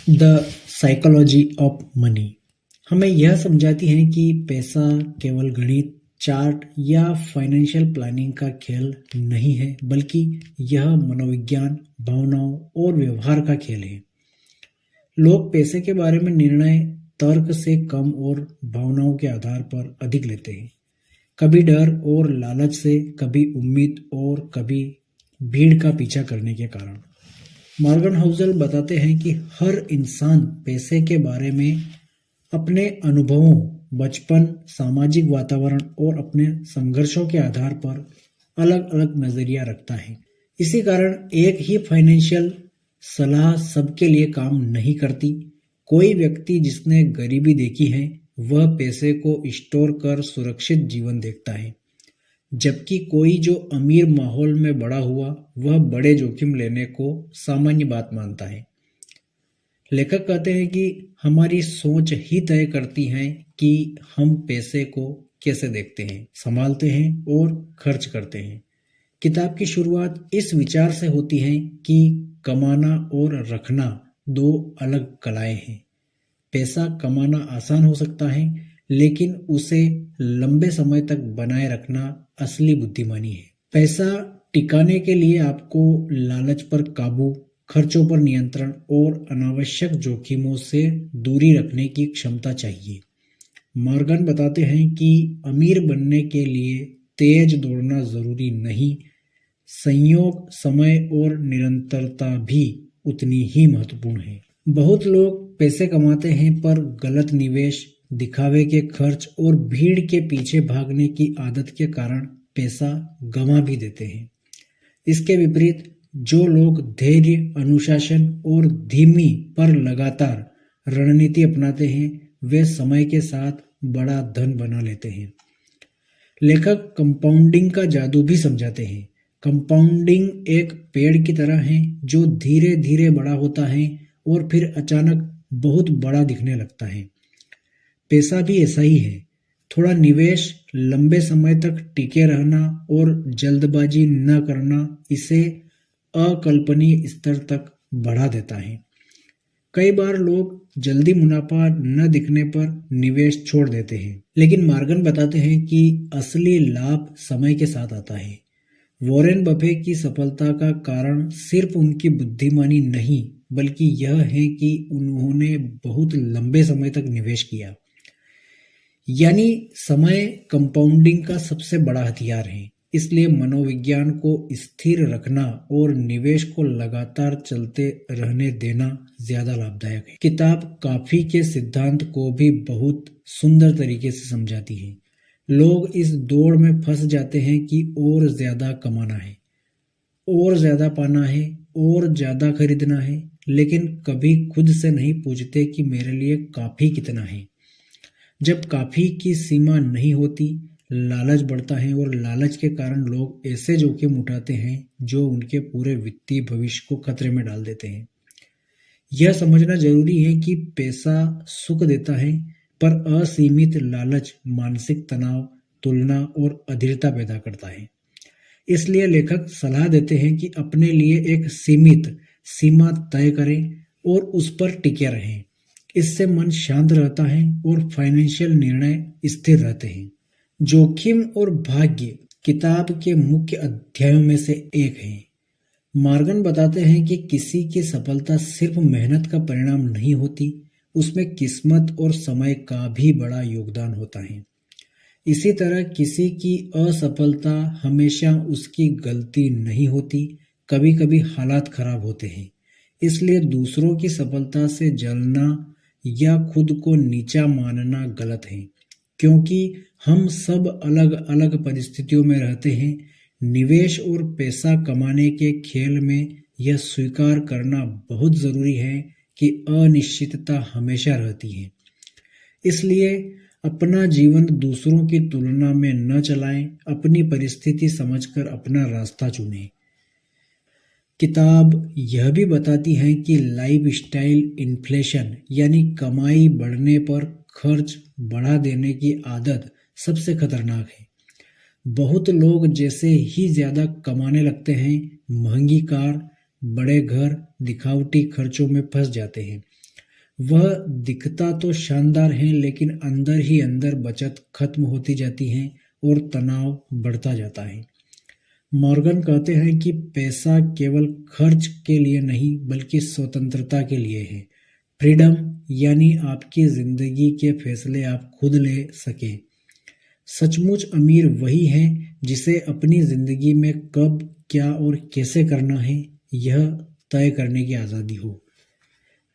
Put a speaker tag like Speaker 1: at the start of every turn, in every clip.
Speaker 1: The psychology of money हमें यह समझाती है कि पैसा केवल गणित, चार्ट या फाइनेंशियल प्लानिंग का खेल नहीं है, बल्कि यह मनोविज्ञान, भावनाओं और व्यवहार का खेल है। लोग पैसे के बारे में निर्णय तर्क से कम और भावनाओं के आधार पर अधिक लेते हैं। कभी डर और लालच से, कभी उम्मीद और कभी भीड़ का पीछा करने के कारण। मॉर्गन हाउसल बताते हैं कि हर इंसान पैसे के बारे में अपने अनुभवों, बचपन, सामाजिक वातावरण और अपने संघर्षों के आधार पर अलग अलग नजरिया रखता है। इसी कारण एक ही फाइनेंशियल सलाह सबके लिए काम नहीं करती। कोई व्यक्ति जिसने गरीबी देखी है वह पैसे को स्टोर कर सुरक्षित जीवन देखता है, जबकि कोई जो अमीर माहौल में बड़ा हुआ वह बड़े जोखिम लेने को सामान्य बात मानता है। लेखक कहते हैं कि हमारी सोच ही तय करती है कि हम पैसे को कैसे देखते हैं, संभालते हैं और खर्च करते हैं। किताब की शुरुआत इस विचार से होती है कि कमाना और रखना दो अलग कलाएं हैं। पैसा कमाना आसान हो सकता है, लेकिन उसे लंबे समय तक बनाए रखना असली बुद्धिमानी है। पैसा टिकाने के लिए आपको लालच पर काबू, खर्चों पर नियंत्रण और अनावश्यक जोखिमों से दूरी रखने की क्षमता चाहिए। मॉर्गन बताते हैं कि अमीर बनने के लिए तेज दौड़ना जरूरी नहीं, संयोग, समय और निरंतरता भी उतनी ही महत्वपूर्ण है। बहुत लोग पैसे कमाते हैं पर गलत निवेश, दिखावे के खर्च और भीड़ के पीछे भागने की आदत के कारण पैसा गंवा भी देते हैं। इसके विपरीत जो लोग धैर्य, अनुशासन और धीमी पर लगातार रणनीति अपनाते हैं वे समय के साथ बड़ा धन बना लेते हैं। लेखक कंपाउंडिंग का जादू भी समझाते हैं। कंपाउंडिंग एक पेड़ की तरह है जो धीरे धीरे बड़ा होता है और फिर अचानक बहुत बड़ा दिखने लगता है। पैसा भी ऐसा ही है। थोड़ा निवेश, लंबे समय तक टिके रहना और जल्दबाजी न करना इसे अकल्पनीय स्तर तक बढ़ा देता है। कई बार लोग जल्दी मुनाफा न दिखने पर निवेश छोड़ देते हैं, लेकिन मॉर्गन बताते हैं कि असली लाभ समय के साथ आता है। वॉरेन बफे की सफलता का कारण सिर्फ उनकी बुद्धिमानी नहीं, बल्कि यह है कि उन्होंने बहुत लंबे समय तक निवेश किया। यानी समय कंपाउंडिंग का सबसे बड़ा हथियार है। इसलिए मनोविज्ञान को स्थिर रखना और निवेश को लगातार चलते रहने देना ज्यादा लाभदायक है। किताब काफी के सिद्धांत को भी बहुत सुंदर तरीके से समझाती है। लोग इस दौड़ में फंस जाते हैं कि और ज्यादा कमाना है, और ज्यादा पाना है, और ज्यादा खरीदना है, लेकिन कभी खुद से नहीं पूछते कि मेरे लिए काफी कितना है। जब काफी की सीमा नहीं होती, लालच बढ़ता है और लालच के कारण लोग ऐसे जोखिम उठाते हैं जो उनके पूरे वित्तीय भविष्य को खतरे में डाल देते हैं। यह समझना जरूरी है कि पैसा सुख देता है, पर असीमित लालच मानसिक तनाव, तुलना और अधीरता पैदा करता है। इसलिए लेखक सलाह देते हैं कि अपने लिए एक सीमित सीमा तय करें और उस पर टिके रहें। इससे मन शांत रहता है और फाइनेंशियल निर्णय स्थिर रहते हैं। जोखिम और भाग्य किताब के मुख्य अध्यायों में से एक है। मॉर्गन बताते हैं कि किसी की सफलता सिर्फ मेहनत का परिणाम नहीं होती, उसमें किस्मत और समय का भी बड़ा योगदान होता है। इसी तरह किसी की असफलता हमेशा उसकी गलती नहीं होती, कभी कभी हालात खराब होते हैं। इसलिए दूसरों की सफलता से जलना या खुद को नीचा मानना गलत है, क्योंकि हम सब अलग अलग परिस्थितियों में रहते हैं। निवेश और पैसा कमाने के खेल में यह स्वीकार करना बहुत जरूरी है कि अनिश्चितता हमेशा रहती है। इसलिए अपना जीवन दूसरों की तुलना में न चलाएं, अपनी परिस्थिति समझकर अपना रास्ता चुनें। किताब यह भी बताती है कि लाइफ स्टाइल इन्फ्लेशन यानी कमाई बढ़ने पर खर्च बढ़ा देने की आदत सबसे खतरनाक है। बहुत लोग जैसे ही ज्यादा कमाने लगते हैं, महंगी कार, बड़े घर, दिखावटी खर्चों में फंस जाते हैं। वह दिखता तो शानदार है, लेकिन अंदर ही अंदर बचत खत्म होती जाती है और तनाव बढ़ता जाता है। मॉर्गन कहते हैं कि पैसा केवल खर्च के लिए नहीं बल्कि स्वतंत्रता के लिए है। फ्रीडम यानी आपकी जिंदगी के फैसले आप खुद ले सके। सचमुच अमीर वही है जिसे अपनी जिंदगी में कब, क्या और कैसे करना है यह तय करने की आज़ादी हो।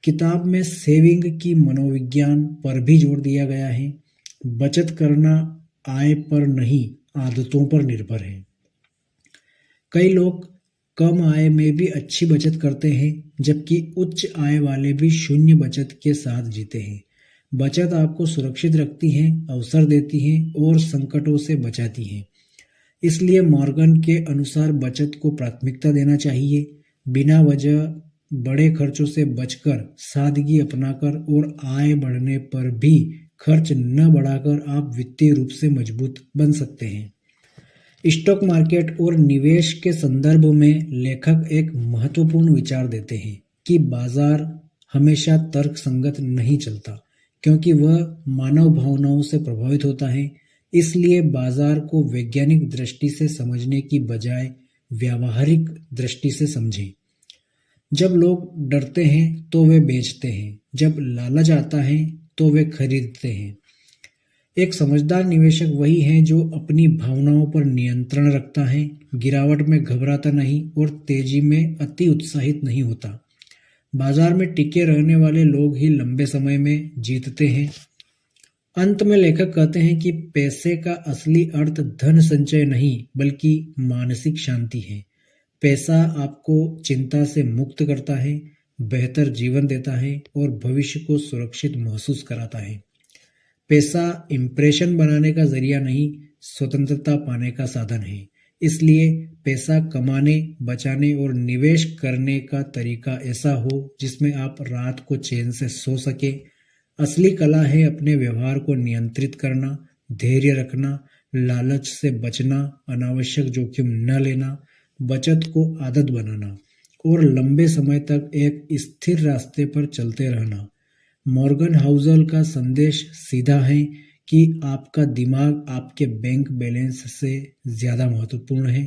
Speaker 1: किताब में सेविंग की मनोविज्ञान पर भी जोर दिया गया है। बचत करना आय पर नहीं, आदतों पर निर्भर है। कई लोग कम आय में भी अच्छी बचत करते हैं, जबकि उच्च आय वाले भी शून्य बचत के साथ जीते हैं। बचत आपको सुरक्षित रखती है, अवसर देती है और संकटों से बचाती है। इसलिए मॉर्गन के अनुसार बचत को प्राथमिकता देना चाहिए। बिना वजह बड़े खर्चों से बचकर, सादगी अपनाकर और आय बढ़ने पर भी खर्च न बढ़ाकर आप वित्तीय रूप से मजबूत बन सकते हैं। स्टॉक मार्केट और निवेश के संदर्भ में लेखक एक महत्वपूर्ण विचार देते हैं कि बाजार हमेशा तर्कसंगत नहीं चलता, क्योंकि वह मानव भावनाओं से प्रभावित होता है। इसलिए बाजार को वैज्ञानिक दृष्टि से समझने की बजाय व्यावहारिक दृष्टि से समझें। जब लोग डरते हैं तो वे बेचते हैं, जब लालच आता है तो वे खरीदते हैं। एक समझदार निवेशक वही है जो अपनी भावनाओं पर नियंत्रण रखता है, गिरावट में घबराता नहीं और तेजी में अति उत्साहित नहीं होता। बाजार में टिके रहने वाले लोग ही लंबे समय में जीतते हैं। अंत में लेखक कहते हैं कि पैसे का असली अर्थ धन संचय नहीं बल्कि मानसिक शांति है। पैसा आपको चिंता से मुक्त करता है, बेहतर जीवन देता है और भविष्य को सुरक्षित महसूस कराता है। पैसा इंप्रेशन बनाने का जरिया नहीं, स्वतंत्रता पाने का साधन है। इसलिए पैसा कमाने, बचाने और निवेश करने का तरीका ऐसा हो जिसमें आप रात को चैन से सो सके। असली कला है अपने व्यवहार को नियंत्रित करना, धैर्य रखना, लालच से बचना, अनावश्यक जोखिम न लेना, बचत को आदत बनाना और लंबे समय तक एक स्थिर रास्ते पर चलते रहना। मॉर्गन हाउसल का संदेश सीधा है कि आपका दिमाग आपके बैंक बैलेंस से ज़्यादा महत्वपूर्ण है।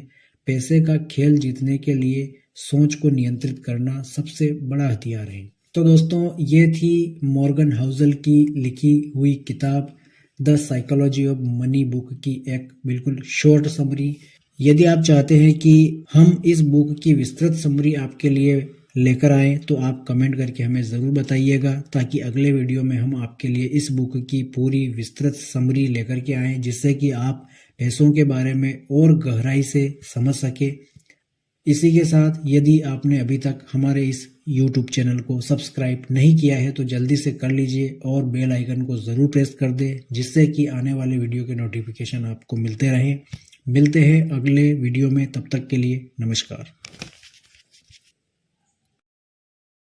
Speaker 1: पैसे का खेल जीतने के लिए सोच को नियंत्रित करना सबसे बड़ा हथियार है। तो दोस्तों, ये थी मॉर्गन हाउसल की लिखी हुई किताब the psychology of money book की एक बिल्कुल शॉर्ट समरी। यदि आप चाहते हैं कि हम इस बुक की विस्तृत समरी आपके लिए लेकर आएँ तो आप कमेंट करके हमें ज़रूर बताइएगा, ताकि अगले वीडियो में हम आपके लिए इस बुक की पूरी विस्तृत समरी लेकर के आएँ, जिससे कि आप पैसों के बारे में और गहराई से समझ सके। इसी के साथ यदि आपने अभी तक हमारे इस YouTube चैनल को सब्सक्राइब नहीं किया है तो जल्दी से कर लीजिए और बेल आइकन को ज़रूर प्रेस कर दें, जिससे कि आने वाले वीडियो के नोटिफिकेशन आपको मिलते रहें। मिलते हैं अगले वीडियो में, तब तक के लिए नमस्कार।